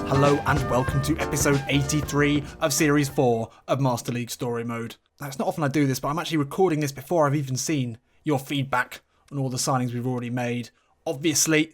Hello and welcome to episode 83 of series 4 of Master League Story Mode. Now it's not often I do this, but I'm actually recording this before I've even seen your feedback on all the signings we've already made. Obviously,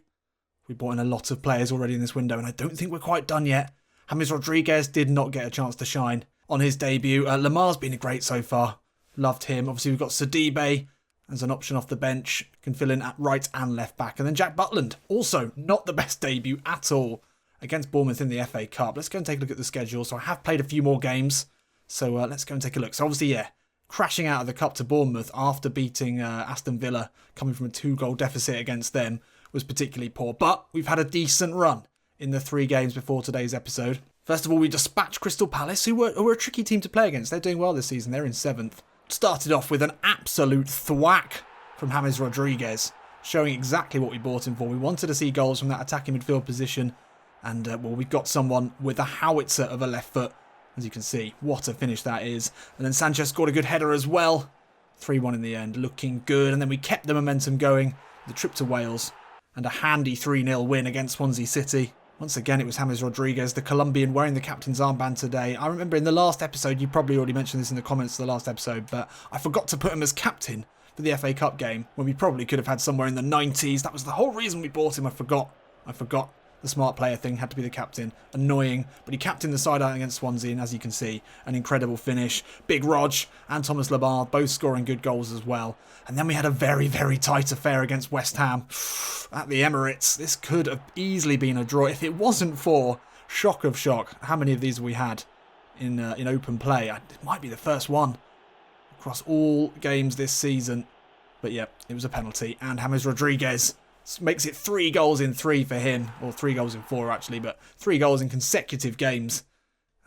we brought in a lot of players already in this window and I don't think we're quite done yet. James Rodriguez did not get a chance to shine on his debut. Lamar's been great so far. Loved him. Obviously we've got Sidibe as an option off the bench. Can fill in at right and left back. And then Jack Butland, also not the best debut at all against Bournemouth in the FA Cup. Let's go and take a look at the schedule. So I have played a few more games. So let's go and take a look. So obviously, yeah, crashing out of the Cup to Bournemouth after beating Aston Villa, coming from a 2-goal deficit against them, was particularly poor. But we've had a decent run in the 3 games before today's episode. First of all, we dispatched Crystal Palace, who were a tricky team to play against. They're doing well this season. They're in 7th. Started off with an absolute thwack from James Rodriguez, showing exactly what we bought him for. We wanted to see goals from that attacking midfield position. And, well, we've got someone with a howitzer of a left foot, as you can see. What a finish that is. And then Sanchez scored a good header as well. 3-1 in the end, looking good. And then we kept the momentum going. The trip to Wales and a handy 3-0 win against Swansea City. Once again, it was James Rodriguez, the Colombian, wearing the captain's armband today. I remember in the last episode, you probably already mentioned this in the comments of the last episode, but I forgot to put him as captain for the FA Cup game, when we probably could have had somewhere in the 90s. That was the whole reason we bought him. I forgot. The smart player thing had to be the captain. Annoying, but he captained the side out against Swansea, and as you can see, an incredible finish. Big Rog and Thomas Lamar both scoring good goals as well. And then we had a very, very tight affair against West Ham at the Emirates. This could have easily been a draw if it wasn't for, shock of shock, how many of these have we had in open play? It might be the first one across all games this season. But yeah, it was a penalty, and James Rodriguez makes it 3 goals in 3 for him, or 3 goals in 4 actually, but 3 goals in consecutive games.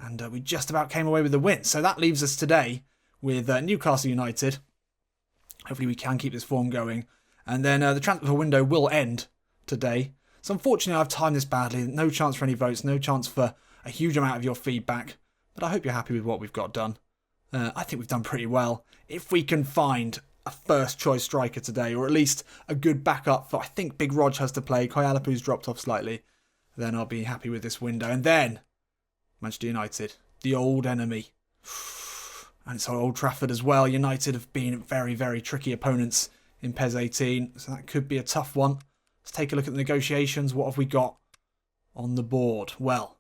And we just about came away with the win. So that leaves us today with Newcastle United. Hopefully we can keep this form going. And then the transfer window will end today. So unfortunately I've timed this badly. No chance for any votes, no chance for a huge amount of your feedback. But I hope you're happy with what we've got done. I think we've done pretty well. If we can find a first choice striker today, or at least a good backup for, I think Big Rog has to play. Koyalapu's dropped off slightly. Then I'll be happy with this window. And then Manchester United, the old enemy. And it's Old Trafford as well. United have been very, very tricky opponents in PES 18. So that could be a tough one. Let's take a look at the negotiations. What have we got on the board? Well,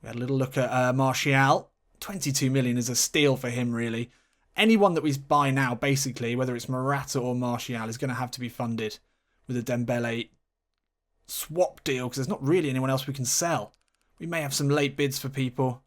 we had a little look at Martial. 22 million is a steal for him, really. Anyone that we buy now, basically, whether it's Murata or Martial, is going to have to be funded with a Dembele swap deal, because there's not really anyone else we can sell. We may have some late bids for people.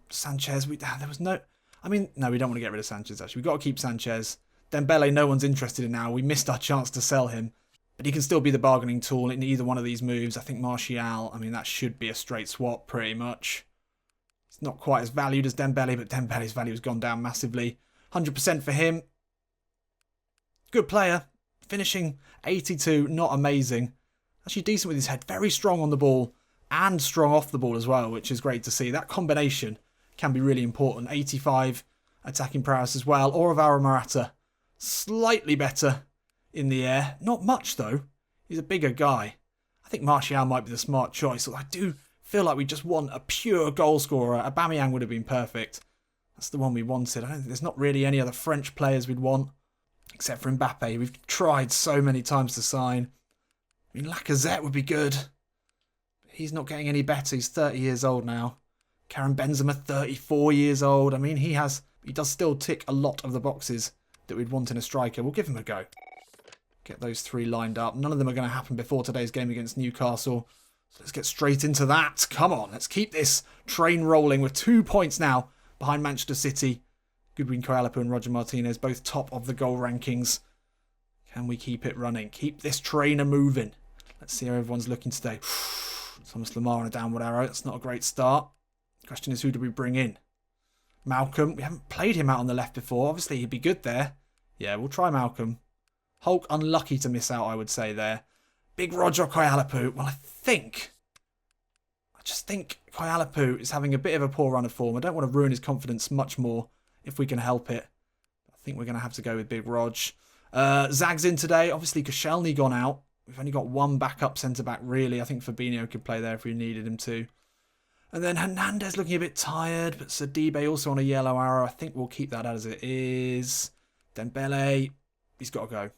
Sanchez, there was no... I mean, no, we don't want to get rid of Sanchez, actually. We've got to keep Sanchez. Dembele, no one's interested in now. We missed our chance to sell him. But he can still be the bargaining tool in either one of these moves. I think Martial, I mean, that should be a straight swap, pretty much. Not quite as valued as Dembele, but Dembele's value has gone down massively. 100% for him. Good player. Finishing 82, not amazing. Actually decent with his head. Very strong on the ball and strong off the ball as well, which is great to see. That combination can be really important. 85 attacking prowess as well. Or of our Murata. Slightly better in the air. Not much though. He's a bigger guy. I think Martial might be the smart choice. I do feel like we just want a pure goal scorer. Aubameyang would have been perfect. That's the one we wanted. I don't think there's not really any other French players we'd want, except for Mbappe. We've tried so many times to sign. I mean, Lacazette would be good. But he's not getting any better. He's 30 years old now. Karim Benzema, 34 years old. I mean, he does still tick a lot of the boxes that we'd want in a striker. We'll give him a go. Get those 3 lined up. None of them are going to happen before today's game against Newcastle. So let's get straight into that. Come on, let's keep this train rolling. We're 2 points now behind Manchester City. Goodwin Koyalapu and Roger Martinez, both top of the goal rankings. Can we keep it running? Keep this train moving. Let's see how everyone's looking today. Thomas Lamar on a downward arrow. That's not a great start. The question is, who do we bring in? Malcolm. We haven't played him out on the left before. Obviously, he'd be good there. Yeah, we'll try Malcolm. Hulk, unlucky to miss out, I would say, there. Big Roger Koyalapu. Well, I just think Koyalapu is having a bit of a poor run of form. I don't want to ruin his confidence much more if we can help it. I think we're going to have to go with Big Rog. Zag's in today. Obviously, Koscielny gone out. We've only got one backup centre-back, really. I think Fabinho could play there if we needed him to. And then Hernandez looking a bit tired, but Sidibe also on a yellow arrow. I think we'll keep that as it is. Dembele, he's got to go.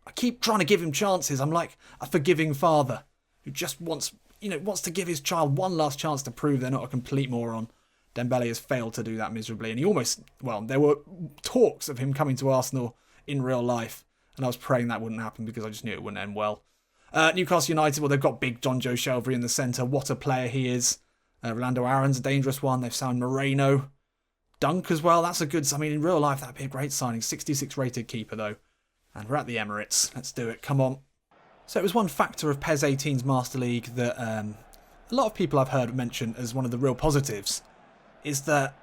I keep trying to give him chances. I'm like a forgiving father who just wants to give his child one last chance to prove they're not a complete moron. Dembele has failed to do that miserably, and he almost, there were talks of him coming to Arsenal in real life, and I was praying that wouldn't happen because I just knew it wouldn't end well. Newcastle United, well, they've got big John Joe Shelby in the centre. What a player he is. Rolando Aaron's a dangerous one. They've signed Moreno. Dunk as well, that's a good... I mean, in real life, that'd be a great signing. 66 rated keeper, though. And we're at the Emirates. Let's do it. Come on. So it was one factor of PES 18's Master League that a lot of people I've heard mention as one of the real positives is that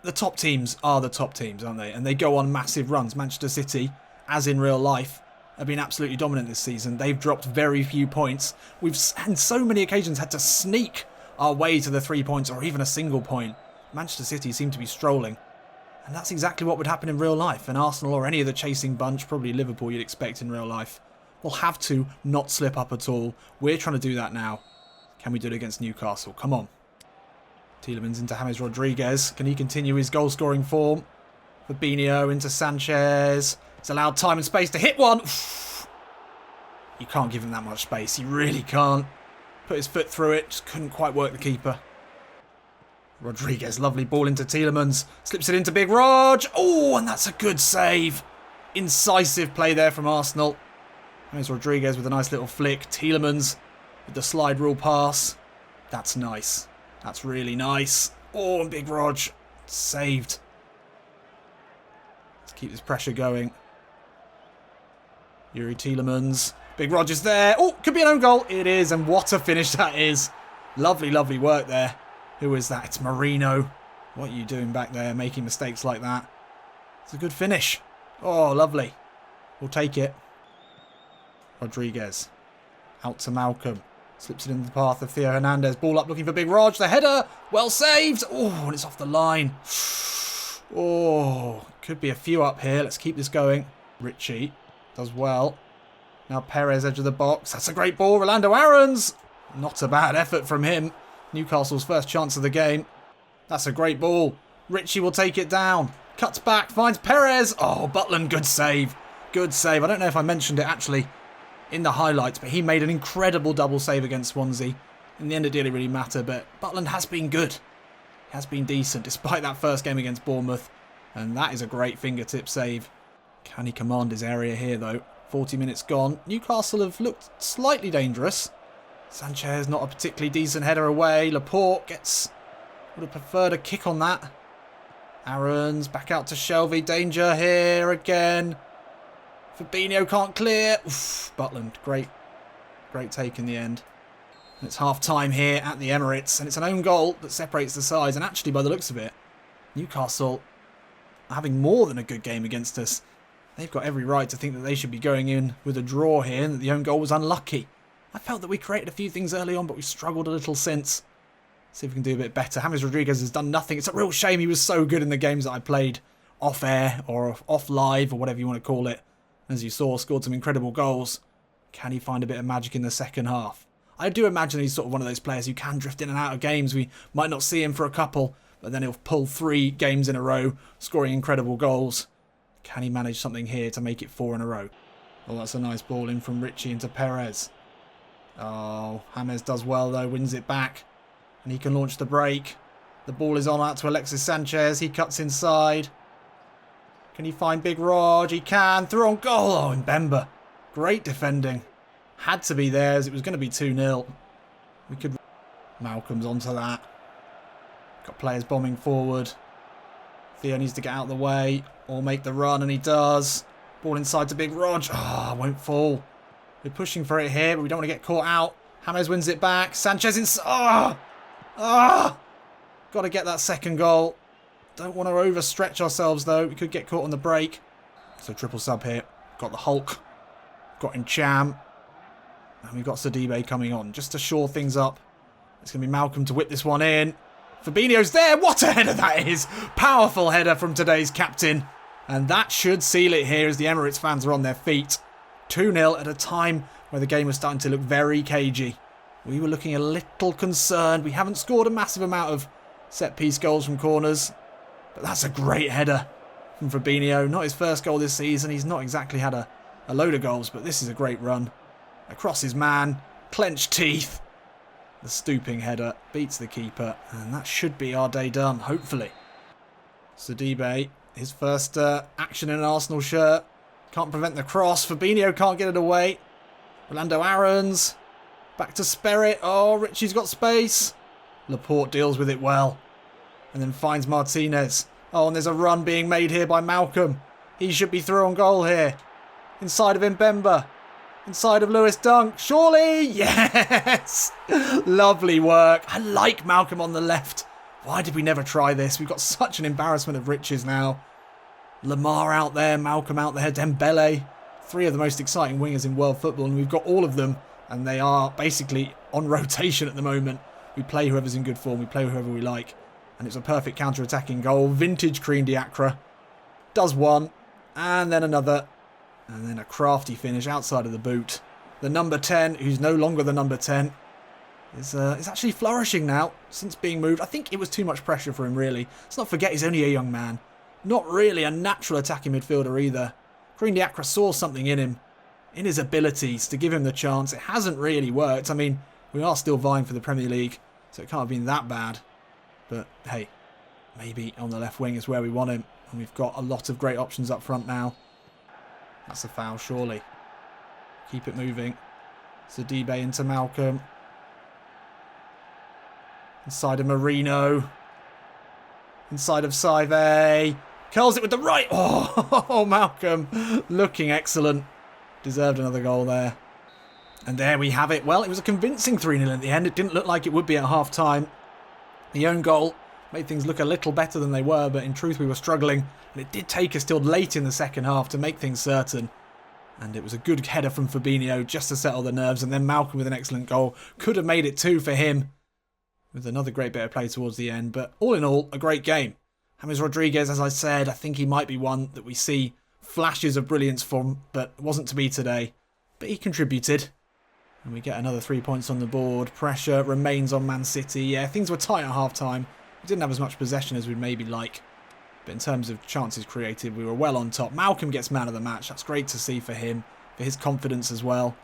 the top teams are the top teams, aren't they? And they go on massive runs. Manchester City, as in real life, have been absolutely dominant this season. They've dropped very few points. We've, on so many occasions, had to sneak our way to the 3 points or even a single point. Manchester City seem to be strolling. And that's exactly what would happen in real life. And Arsenal or any of the chasing bunch, probably Liverpool you'd expect in real life, will have to not slip up at all. We're trying to do that now. Can we do it against Newcastle? Come on. Tielemans into James Rodriguez. Can he continue his goal-scoring form? Fabinho into Sanchez. He's allowed time and space to hit one. You can't give him that much space. He really can't. Put his foot through it. Just couldn't quite work the keeper. Rodriguez, lovely ball into Tielemans. Slips it into Big Rog. Oh, and that's a good save. Incisive play there from Arsenal. There's Rodriguez with a nice little flick. Tielemans with the slide rule pass. That's nice. That's really nice. Oh, and Big Rog saved. Let's keep this pressure going. Yuri Tielemans. Big Rog is there. Oh, could be an own goal. It is, and what a finish that is. Lovely, lovely work there. Who is that? It's Marino. What are you doing back there, making mistakes like that? It's a good finish. Oh, lovely. We'll take it. Rodriguez. Out to Malcolm. Slips it in the path of Theo Hernandez. Ball up looking for Big Rog. The header. Well saved. Oh, and it's off the line. Oh, could be a few up here. Let's keep this going. Richie does well. Now Perez, edge of the box. That's a great ball. Rolando Aarons. Not a bad effort from him. Newcastle's first chance of the game. That's a great ball. Richie will take it down. Cuts back, finds Perez. Oh, Butland, good save. Good save. I don't know if I mentioned it actually in the highlights, but he made an incredible double save against Swansea. In the end, it didn't really matter, but Butland has been good. He has been decent, despite that first game against Bournemouth. And that is a great fingertip save. Can he command his area here, though? 40 minutes gone. Newcastle have looked slightly dangerous. Sanchez, not a particularly decent header away. Laporte would have preferred a kick on that. Aarons, back out to Shelby. Danger here again. Fabinho can't clear. Oof, Butland, great take in the end. And it's half-time here at the Emirates, and it's an own goal that separates the sides. And actually, by the looks of it, Newcastle are having more than a good game against us. They've got every right to think that they should be going in with a draw here and that the own goal was unlucky. I felt that we created a few things early on, but we struggled a little since. See if we can do a bit better. James Rodriguez has done nothing. It's a real shame he was so good in the games that I played off air or off live or whatever you want to call it. As you saw, scored some incredible goals. Can he find a bit of magic in the second half? I do imagine he's sort of one of those players who can drift in and out of games. We might not see him for a couple, but then he'll pull 3 games in a row, scoring incredible goals. Can he manage something here to make it 4 in a row? Oh, that's a nice ball in from Richie into Perez. Oh, James does well though, wins it back. And he can launch the break. The ball is on out to Alexis Sanchez. He cuts inside. Can he find Big Rog? He can. Through on goal. Oh, and Mbemba. Great defending. Had to be there as it was going to be 2-0. We could... Malcolm's onto that. Got players bombing forward. Theo needs to get out of the way or make the run, and he does. Ball inside to Big Rog. Ah, won't fall. We're pushing for it here, but we don't want to get caught out. James wins it back. Sanchez inside. Got to get that second goal. Don't want to overstretch ourselves, though. We could get caught on the break. So triple sub here. Got the Hulk. Got Encham. And we've got Sidibe coming on just to shore things up. It's going to be Malcolm to whip this one in. Fabinho's there. What a header that is. Powerful header from today's captain. And that should seal it here as the Emirates fans are on their feet. 2-0 at a time where the game was starting to look very cagey. We were looking a little concerned. We haven't scored a massive amount of set-piece goals from corners. But that's a great header from Fabinho. Not his first goal this season. He's not exactly had a load of goals, but this is a great run. Across his man. Clenched teeth. The stooping header beats the keeper. And that should be our day done, hopefully. Sidibe, his first action in an Arsenal shirt. Can't prevent the cross. Fabinho can't get it away. Orlando Aarons. Back to Sperrit. Oh, Richie's got space. Laporte deals with it well. And then finds Martinez. Oh, and there's a run being made here by Malcolm. He should be through on goal here. Inside of Mbemba. Inside of Lewis Dunk. Surely! Yes! Lovely work. I like Malcolm on the left. Why did we never try this? We've got such an embarrassment of riches now. Lamar out there. Malcolm out there. Dembele. 3 of the most exciting wingers in world football. And we've got all of them. And they are basically on rotation at the moment. We play whoever's in good form. We play whoever we like. And it's a perfect counter-attacking goal. Vintage Creeg Diacra. Does one. And then another. And then a crafty finish outside of the boot. The number 10, who's no longer the number 10, is actually flourishing now since being moved. I think it was too much pressure for him, really. Let's not forget he's only a young man. Not really a natural attacking midfielder either. Creeg Diacra saw something in him. In his abilities to give him the chance. It hasn't really worked. I mean, we are still vying for the Premier League, so it can't have been that bad. But, hey, maybe on the left wing is where we want him. And we've got a lot of great options up front now. That's a foul, surely. Keep it moving. Sidibe into Malcolm. Inside of Marino. Inside of Saive. Curls it with the right. Oh, Malcolm. Looking excellent. Deserved another goal there. And there we have it. Well, it was a convincing 3-0 at the end. It didn't look like it would be at half-time. The own goal made things look a little better than they were, but in truth we were struggling. And it did take us till late in the second half to make things certain. And it was a good header from Fabinho just to settle the nerves. And then Malcolm with an excellent goal. Could have made it 2 for him. With another great bit of play towards the end. But all in all, a great game. James Rodriguez, as I said, I think he might be one that we see flashes of brilliance from, but it wasn't to be today. But he contributed. And we get another 3 points on the board. Pressure remains on Man City. Yeah, things were tight at half-time. We didn't have as much possession as we'd maybe like. But in terms of chances created, we were well on top. Malcolm gets man of the match. That's great to see for him. For his confidence as well.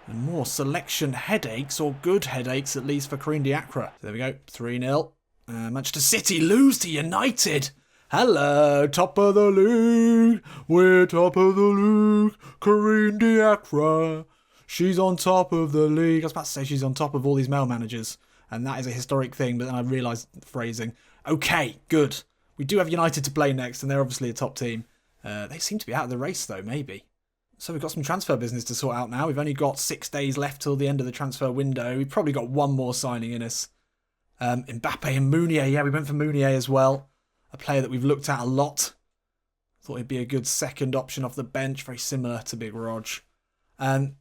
And more selection headaches, or good headaches at least, for Creeg Diacra. There we go. 3-0. Manchester City lose to United. Hello, top of the league. We're top of the league. Creeg Diacra. She's on top of the league. I was about to say she's on top of all these male managers. And that is a historic thing, but then I realised the phrasing. Okay, good. We do have United to play next, and they're obviously a top team. They seem to be out of the race, though, maybe. So we've got some transfer business to sort out now. We've only got 6 days left till the end of the transfer window. We've probably got one more signing in us. Mbappe and Mounier. Yeah, we went for Mounier as well. A player that we've looked at a lot. Thought he'd be a good second option off the bench. Very similar to Big Rog. What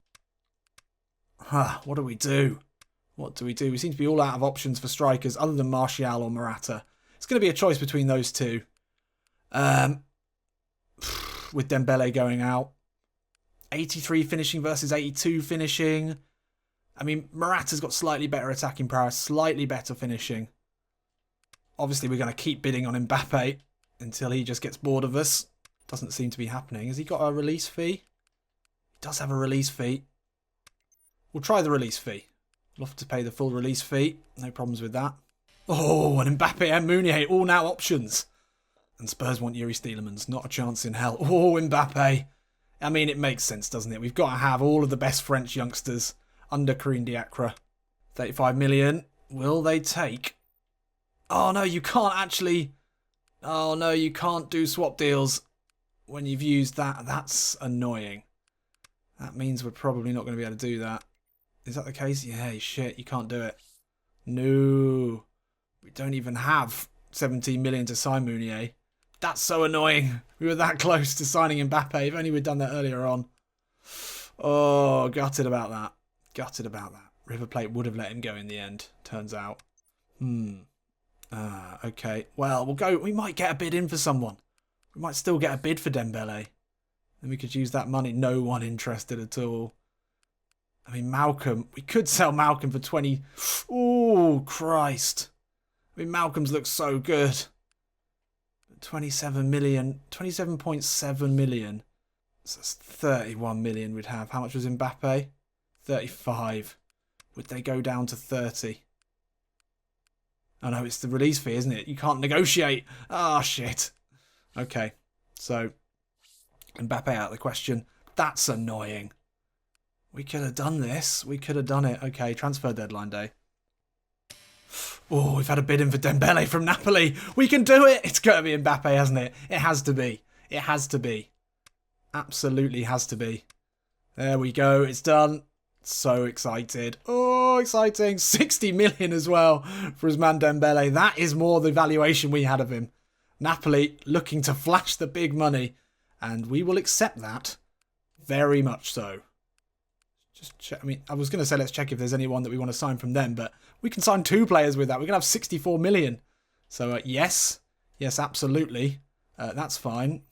do we do? What do we do? We seem to be all out of options for strikers other than Martial or Murata. It's going to be a choice between those two. With Dembele going out. 83 finishing versus 82 finishing. I mean, Murata's got slightly better attacking prowess, slightly better finishing. Obviously, we're going to keep bidding on Mbappe until he just gets bored of us. Doesn't seem to be happening. Has he got a release fee? He does have a release fee. We'll try the release fee. We'll have to pay the full release fee. No problems with that. Oh, and Mbappe and Mounier, all now options. And Spurs want Yuri Stielemans. Not a chance in hell. Oh, Mbappe. I mean, it makes sense, doesn't it? We've got to have all of the best French youngsters under Creeg Diacra. 35 million. Will they take? Oh, no, you can't actually... Oh, no, you can't do swap deals when you've used that. That's annoying. That means we're probably not going to be able to do that. Is that the case? Yeah, shit, you can't do it. No. We don't even have 17 million to sign Mounier. That's so annoying. We were that close to signing Mbappe. If only we'd done that earlier on. Oh, gutted about that. Gutted about that. River Plate would have let him go in the end, turns out. Okay. Well, we'll go. We might get a bid in for someone. We might still get a bid for Dembele. And we could use that money. No one interested at all. I mean, Malcolm, we could sell Malcolm for 20. Oh, Christ. I mean, Malcolm's looks so good. 27 million, 27.7 million. So that's 31 million we'd have. How much was Mbappe? 35. Would they go down to 30? Oh no, it's the release fee, isn't it? You can't negotiate. Ah, shit. Okay, so Mbappe out of the question. That's annoying. We could have done this. We could have done it. Okay, transfer deadline day. Oh, we've had a bid in for Dembele from Napoli. We can do it. It's got to be Mbappe, hasn't it? It has to be. It has to be. Absolutely has to be. There we go. It's done. So excited. Oh, exciting. 60 million as well for his man Dembele. That is more the valuation we had of him. Napoli looking to flash the big money. And we will accept that. Very much so. Just check. I mean, I was going to say let's check if there's anyone that we want to sign from them, but we can sign 2 players with that. We're going to have 64 million. So, yes. Yes, absolutely. That's fine.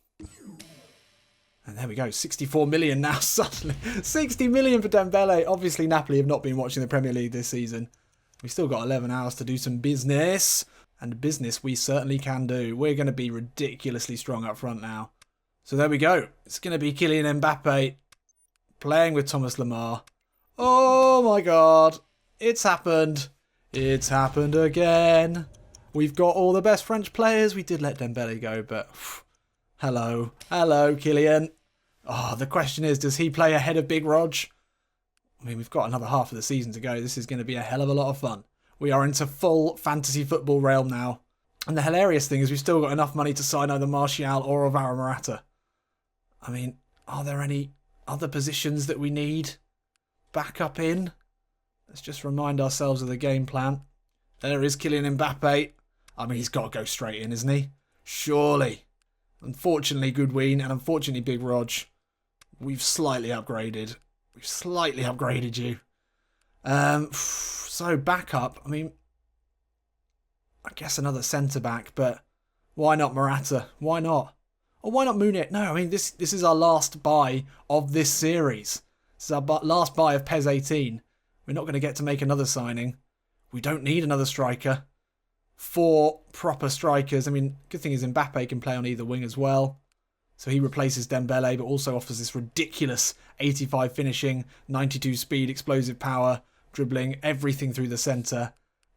And there we go. 64 million now, suddenly. 60 million for Dembele. Obviously, Napoli have not been watching the Premier League this season. We've still got 11 hours to do some business. And business we certainly can do. We're going to be ridiculously strong up front now. So there we go. It's going to be Kylian Mbappe playing with Thomas Lemar. Oh my God. It's happened. It's happened again. We've got all the best French players. We did let Dembele go, but hello. Hello, Kylian. Oh, the question is, does he play ahead of Big Rog? I mean, we've got another half of the season to go. This is going to be a hell of a lot of fun. We are into full fantasy football realm now. And the hilarious thing is we've still got enough money to sign either Martial or Alvaro Murata. I mean, are there any other positions that we need backup in? Let's just remind ourselves of the game plan. There is Kylian Mbappe. I mean, he's got to go straight in, isn't he? Surely. Unfortunately, Goodwin and unfortunately, Big Rog, we've slightly upgraded. We've slightly upgraded you. So, backup. I mean, I guess another centre-back, but why not Murata? Why not? Or why not Munich? No, I mean, this is our last buy of this series. This is our last buy of PES 18. We're not going to get to make another signing. We don't need another striker. 4 proper strikers. I mean, good thing is Mbappe can play on either wing as well. So he replaces Dembele, but also offers this ridiculous 85 finishing, 92 speed, explosive power, dribbling, everything through the centre.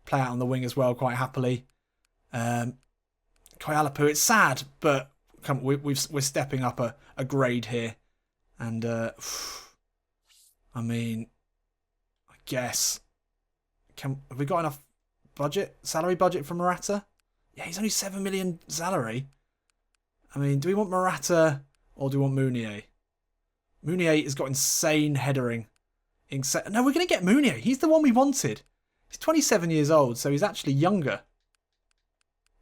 Play out on the wing as well, quite happily. Koyalapu, it's sad, but we're stepping up a grade here. And, I mean, I guess, have we got enough salary budget for Murata? Yeah, he's only 7 million salary. I mean, do we want Murata or do we want Mounier? Mounier has got insane headering. No, we're going to get Mounier. He's the one we wanted. He's 27 years old, so he's actually younger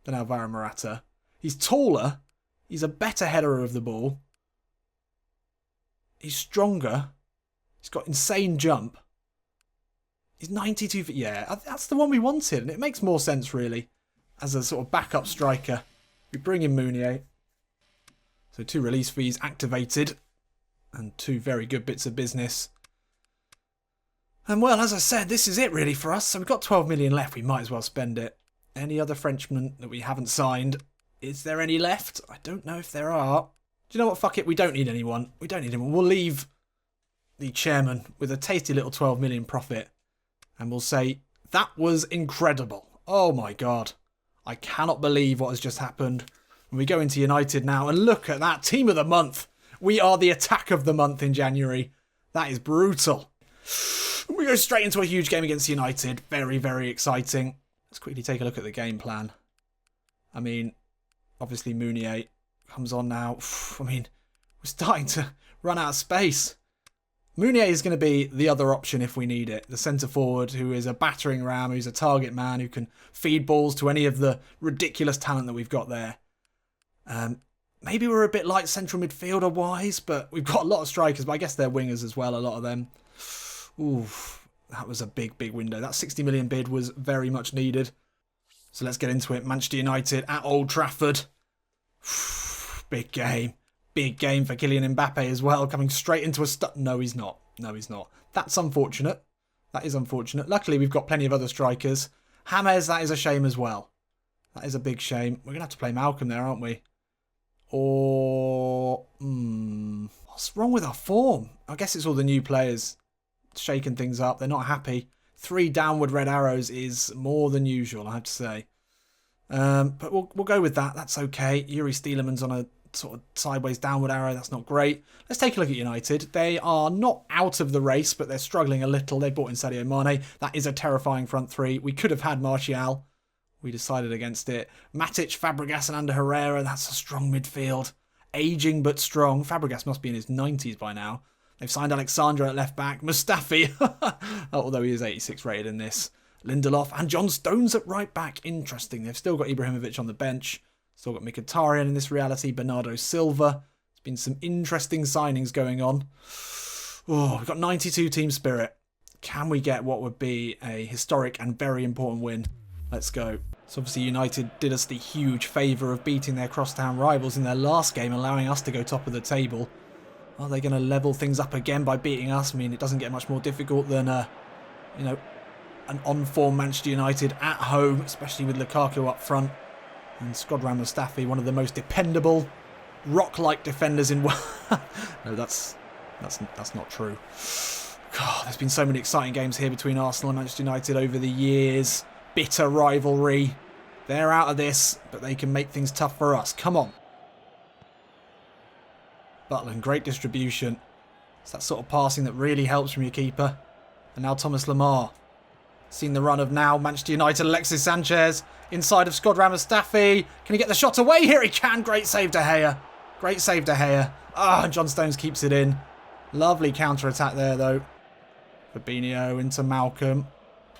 than Alvaro Murata. He's taller. He's a better header of the ball. He's stronger. He's got insane jump. He's 92 feet. Yeah, that's the one we wanted. And it makes more sense, really, as a sort of backup striker. We bring in Mounier. So 2 release fees activated. And 2 very good bits of business. And well, as I said, this is it really for us. So we've got 12 million left. We might as well spend it. Any other Frenchmen that we haven't signed? Is there any left? I don't know if there are. Do you know what? Fuck it. We don't need anyone. We don't need anyone. We'll leave the chairman with a tasty little 12 million profit. And we'll say, that was incredible. Oh my God. I cannot believe what has just happened. When we go into United now and look at that team of the month. We are the attack of the month in January. That is brutal. We go straight into a huge game against United. Very, very exciting. Let's quickly take a look at the game plan. I mean, obviously Mounier comes on now. I mean, we're starting to run out of space. Mounier is going to be the other option if we need it. The centre forward who is a battering ram, who's a target man, who can feed balls to any of the ridiculous talent that we've got there. Maybe we're a bit light central midfielder wise, but we've got a lot of strikers, but I guess they're wingers as well, a lot of them. Oof, that was a big, big window. That 60 million bid was very much needed. So let's get into it. Manchester United at Old Trafford. Big game. Big game for Kylian Mbappe as well, coming straight into a No, he's not. No, he's not. That's unfortunate. That is unfortunate. Luckily, we've got plenty of other strikers. James, that is a shame as well. That is a big shame. We're going to have to play Malcolm there, aren't we? Or... what's wrong with our form? I guess it's all the new players shaking things up. They're not happy. 3 downward red arrows is more than usual, I have to say. But we'll go with that. That's okay. Yuri Stielemann's on a sort of sideways downward arrow. That's not great. Let's take a look at United. They are not out of the race, but they're struggling a little. They brought in Sadio Mane. That is a terrifying front three. We could have had Martial. We decided against it. Matic, Fabregas and Ander Herrera. That's a strong midfield. Aging but strong. Fabregas must be in his 90s by now. They've signed Alexandra at left back. Mustafi, although he is 86 rated in this. Lindelof and John Stones at right back. Interesting. They've still got Ibrahimovic on the bench. Still got Mkhitaryan in this reality. Bernardo Silva. There's been some interesting signings going on. Oh, we've got 92 team spirit. Can we get what would be a historic and very important win? Let's go. So obviously United did us the huge favour of beating their crosstown rivals in their last game, allowing us to go top of the table. Are they going to level things up again by beating us? I mean, it doesn't get much more difficult than, an on-form Manchester United at home, especially with Lukaku up front. And Shkodran Mustafi, one of the most dependable, rock-like defenders in... No, that's not true. God, there's been so many exciting games here between Arsenal and Manchester United over the years. Bitter rivalry. They're out of this, but they can make things tough for us. Come on. Butland, great distribution. It's that sort of passing that really helps from your keeper. And now Thomas Lemar. Seen the run of now Manchester United. Alexis Sanchez inside of Shkodran Mustafi. Can he get the shot away? Here he can. Great save De Gea. Great save De Gea. Ah, John Stones keeps it in. Lovely counter-attack there, though. Fabinho into Malcolm.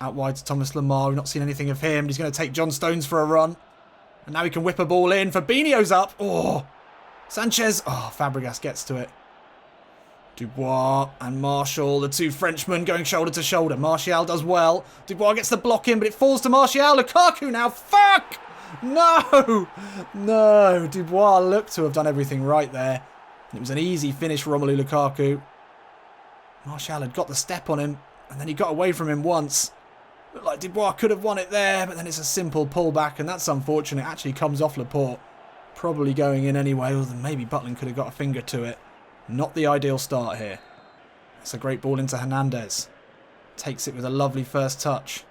Out wide to Thomas Lemar. We've not seen anything of him. He's going to take John Stones for a run. And now he can whip a ball in. Fabinho's up. Oh, Sanchez. Oh, Fabregas gets to it. Dubois and Martial, the two Frenchmen going shoulder to shoulder. Martial does well. Dubois gets the block in, but it falls to Martial. Lukaku now. Fuck! No! No. Dubois looked to have done everything right there. It was an easy finish for Romelu Lukaku. Martial had got the step on him, and then he got away from him once. Looked like Dubois could have won it there, but then it's a simple pullback, and that's unfortunate. It actually comes off Laporte. Probably going in anyway, or maybe Butland could have got a finger to it. Not the ideal start here. It's a great ball into Hernandez. Takes it with a lovely first touch.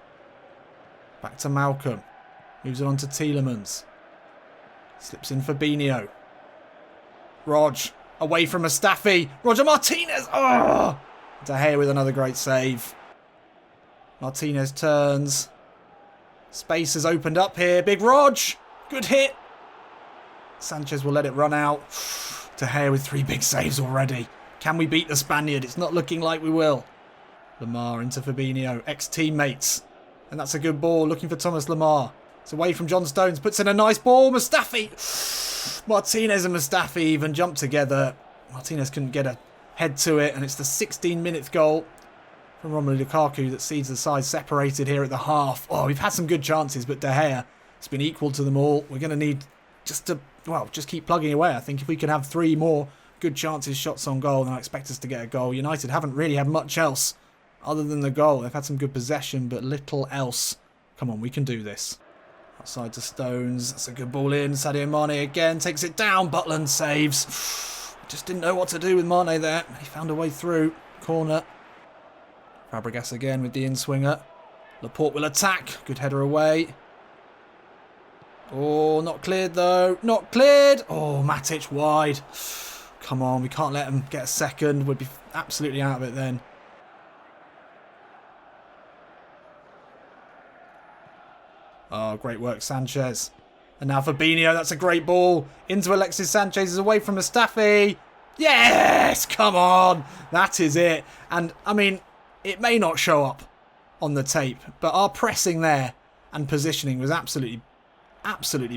Back to Malcolm. Moves it on to Tielemans. Slips in Fabinho. Rog. Away from Mustafi. Roger Martinez. Oh! De Gea with another great save. Martinez turns. Space has opened up here. Big Rog. Good hit. Sanchez will let it run out. De Gea with 3 big saves already. Can we beat the Spaniard? It's not looking like we will. Lemar into Fabinho. Ex-teammates. And that's a good ball. Looking for Thomas Lemar. It's away from John Stones. Puts in a nice ball. Mustafi. Martinez and Mustafi even jumped together. Martinez couldn't get a head to it. And it's the 16-minute goal from Romelu Lukaku that sees the side separated here at the half. Oh, we've had some good chances, but De Gea has been equal to them all. We're going to need just keep plugging away. I think if we can have 3 more good chances, shots on goal, then I expect us to get a goal. United haven't really had much else other than the goal. They've had some good possession, but little else. Come on, we can do this. Outside to Stones. That's a good ball in. Sadio Mane again takes it down. Butland saves. Just didn't know what to do with Mane there. He found a way through. Corner. Fabregas again with the in-swinger. Laporte will attack. Good header away. Oh, not cleared though. Not cleared. Oh, Matic wide. Come on, we can't let him get a second. We'd be absolutely out of it then. Oh, great work, Sanchez. And now Fabinho. That's a great ball. Into Alexis Sanchez. Is away from Mustafi. Yes! Come on. That is it. And, I mean, it may not show up on the tape, but our pressing there and positioning was absolutely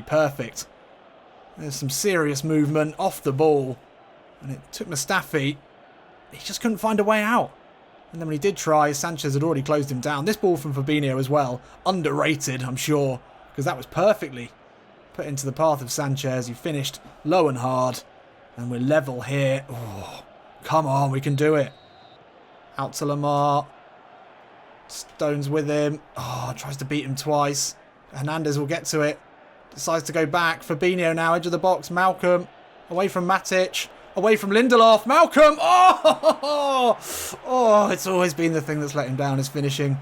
perfect. There's some serious movement off the ball. And it took Mustafi. He just couldn't find a way out. And then when he did try, Sanchez had already closed him down. This ball from Fabinho as well. Underrated, I'm sure. Because that was perfectly put into the path of Sanchez. He finished low and hard. And we're level here. Oh, come on, we can do it. Out to Lamar. Stones with him. Oh, tries to beat him twice. Hernandez will get to it. Decides to go back. Fabinho now, edge of the box. Malcolm. Away from Matic. Away from Lindelof. Malcolm. Oh! Oh, it's always been the thing that's let him down, his finishing.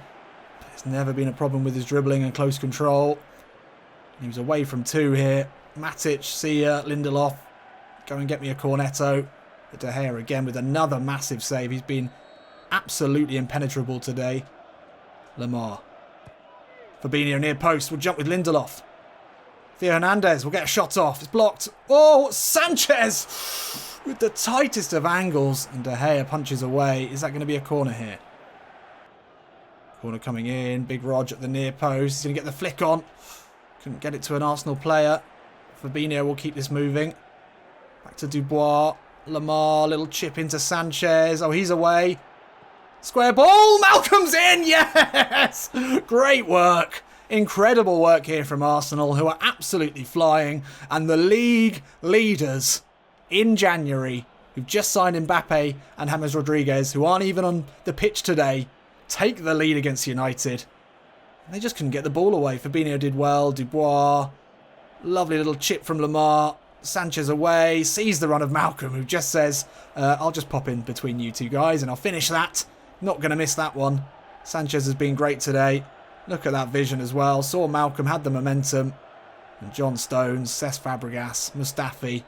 But it's never been a problem with his dribbling and close control. He was away from 2 here. Matic, see ya. Lindelof. Go and get me a cornetto. But De Gea again with another massive save. He's been absolutely impenetrable today. Lamar. Fabinho near post. Will jump with Lindelof. Theo Hernandez will get a shot off. It's blocked. Oh, Sanchez with the tightest of angles. And De Gea punches away. Is that going to be a corner here? Corner coming in. Big Rog at the near post. He's going to get the flick on. Couldn't get it to an Arsenal player. Fabinho will keep this moving. Back to Dubois. Lamar, little chip into Sanchez. Oh, he's away. Square ball. Malcolm's in. Yes! Great work. Incredible work here from Arsenal, who are absolutely flying. And the league leaders in January, who've just signed Mbappe and James Rodriguez, who aren't even on the pitch today, take the lead against United. They just couldn't get the ball away. Fabinho did well. Dubois. Lovely little chip from Lamar. Sanchez away. Sees the run of Malcolm, who just says, I'll just pop in between you two guys and I'll finish that. Not going to miss that one. Sanchez has been great today. Look at that vision as well. Saw Malcolm, had the momentum. And John Stones, Cesc Fabregas, Mustafi.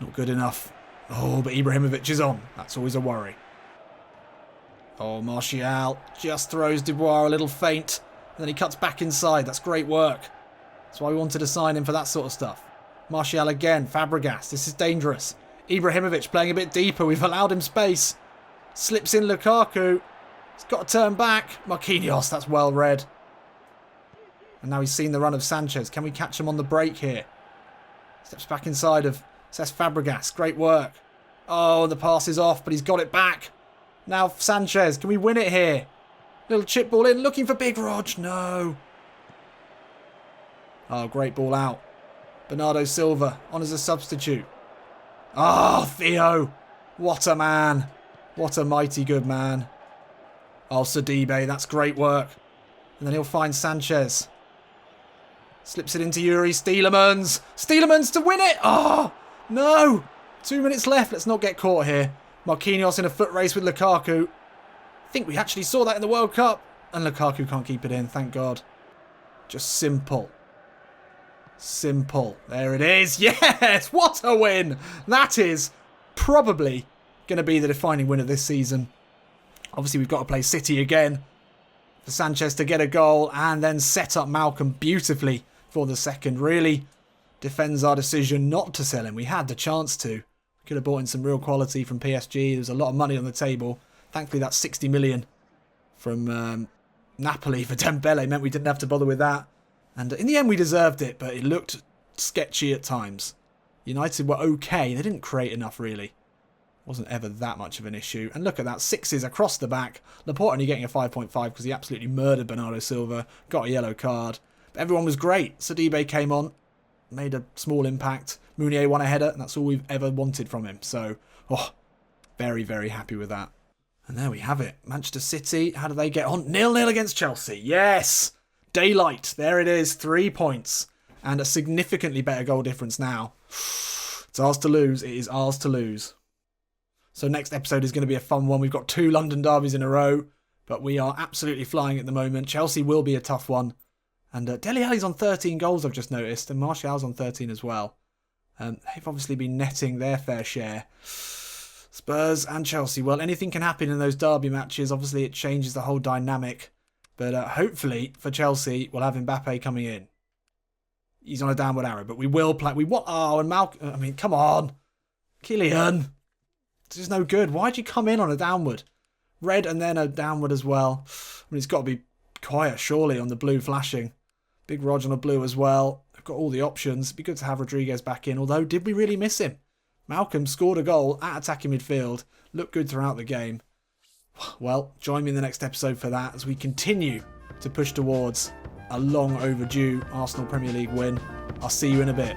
Not good enough. Oh, but Ibrahimovic is on. That's always a worry. Oh, Martial just throws Dubois a little feint. And then he cuts back inside. That's great work. That's why we wanted to sign him for that sort of stuff. Martial again. Fabregas. This is dangerous. Ibrahimovic playing a bit deeper. We've allowed him space. Slips in Lukaku. He's got to turn back. Marquinhos. That's well read. And now he's seen the run of Sanchez. Can we catch him on the break here? Steps back inside of Cesc Fabregas. Great work. Oh, the pass is off, but he's got it back. Now Sanchez. Can we win it here? Little chip ball in. Looking for Big Rog. No. Oh, great ball out. Bernardo Silva on as a substitute. Oh, Theo. What a man. What a mighty good man. Oh, Sidibe. That's great work. And then he'll find Sanchez. Slips it into Yuri Stielemans. Stielemans to win it. Oh, no. 2 minutes left. Let's not get caught here. Marquinhos in a foot race with Lukaku. I think we actually saw that in the World Cup. And Lukaku can't keep it in. Thank God. Just simple. Simple. There it is. Yes. What a win. That is probably going to be the defining win of this season. Obviously, we've got to play City again for Sanchez to get a goal and then set up Malcolm beautifully for the second. Really defends our decision not to sell him. We had the chance to. We could have bought in some real quality from PSG. There's a lot of money on the table. Thankfully, that 60 million from Napoli for Dembele meant we didn't have to bother with that. And in the end, we deserved it, but it looked sketchy at times. United were okay. They didn't create enough, really. Wasn't ever that much of an issue. And look at that. 6s across the back. Laporte only getting a 5.5 because he absolutely murdered Bernardo Silva. Got a yellow card. But everyone was great. Sidibe came on. Made a small impact. Mounier won a header. And that's all we've ever wanted from him. So, very, very happy with that. And there we have it. Manchester City. How do they get on? 0-0 against Chelsea. Yes! Daylight. There it is. 3 points. And a significantly better goal difference now. It's ours to lose. It is ours to lose. So next episode is going to be a fun one. We've got 2 London derbies in a row, but we are absolutely flying at the moment. Chelsea will be a tough one. And Dele Alli's on 13 goals, I've just noticed, and Martial's on 13 as well. They've obviously been netting their fair share. Spurs and Chelsea. Well, anything can happen in those derby matches. Obviously, it changes the whole dynamic. But hopefully, for Chelsea, we'll have Mbappe coming in. He's on a downward arrow, but we will play. And Malcolm. I mean, come on. Kylian. This is no good. Why'd you come in on a downward? Red and then a downward as well. I mean, it's got to be quiet, surely, on the blue flashing. Big Rog on a blue as well. I've got all the options. It'd be good to have Rodriguez back in. Although, did we really miss him? Malcolm scored a goal at attacking midfield. Looked good throughout the game. Well, join me in the next episode for that as we continue to push towards a long overdue Arsenal Premier League win. I'll see you in a bit.